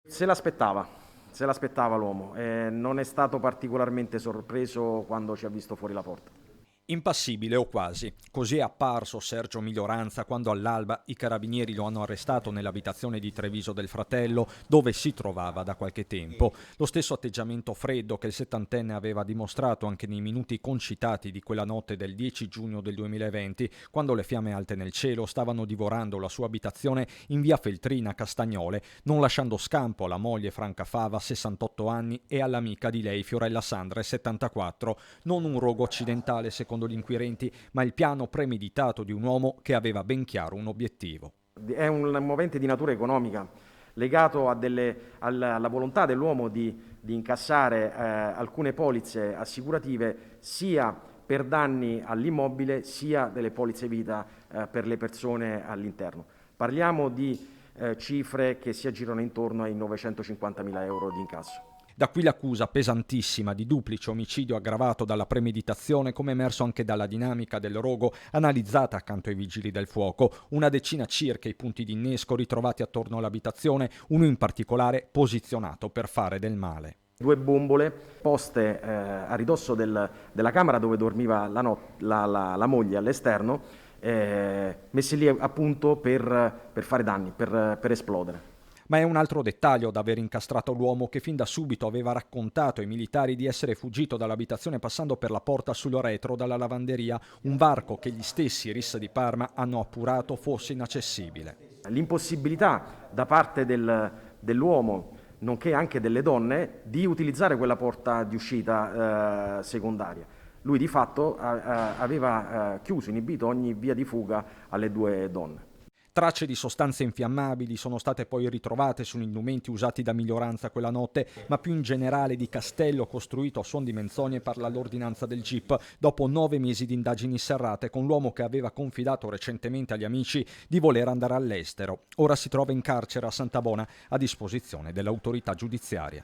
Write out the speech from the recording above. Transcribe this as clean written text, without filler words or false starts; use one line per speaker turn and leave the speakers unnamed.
Se l'aspettava l'uomo, non è stato particolarmente sorpreso quando ci ha visto fuori la porta.
Impassibile o quasi. Così è apparso Sergio Miglioranza quando all'alba i carabinieri lo hanno arrestato nell'abitazione di Treviso del fratello, dove si trovava da qualche tempo. Lo stesso atteggiamento freddo che il settantenne aveva dimostrato anche nei minuti concitati di quella notte del 10 giugno del 2020, quando le fiamme alte nel cielo stavano divorando la sua abitazione in via Feltrina a Castagnole, non lasciando scampo alla moglie Franca Fava, 68 anni, e all'amica di lei Fiorella Sandre, 74. Non un rogo occidentale secondo gli inquirenti, ma il piano premeditato di un uomo che aveva ben chiaro un obiettivo.
È un movente di natura economica legato alla volontà dell'uomo di incassare alcune polizze assicurative sia per danni all'immobile sia delle polizze vita per le persone all'interno. Parliamo di cifre che si aggirano intorno ai 950.000 euro di incasso.
Da qui l'accusa pesantissima di duplice omicidio aggravato dalla premeditazione, come emerso anche dalla dinamica del rogo analizzata accanto ai vigili del fuoco. Una decina circa i punti di innesco ritrovati attorno all'abitazione, uno in particolare posizionato per fare del male.
2 bombole poste a ridosso della camera dove dormiva la moglie all'esterno, messe lì appunto per fare danni, per esplodere.
Ma è un altro dettaglio ad aver incastrato l'uomo che fin da subito aveva raccontato ai militari di essere fuggito dall'abitazione passando per la porta sul retro dalla lavanderia, un varco che gli stessi RIS di Parma hanno appurato fosse inaccessibile.
L'impossibilità da parte dell'uomo, nonché anche delle donne, di utilizzare quella porta di uscita secondaria. Lui di fatto aveva chiuso, inibito ogni via di fuga alle 2 donne.
Tracce di sostanze infiammabili sono state poi ritrovate sugli indumenti usati da Miglioranza quella notte, ma più in generale di castello costruito a suon di menzogne parla l'ordinanza del GIP dopo 9 mesi di indagini serrate con l'uomo che aveva confidato recentemente agli amici di voler andare all'estero. Ora si trova in carcere a Santabona a disposizione dell'autorità giudiziaria.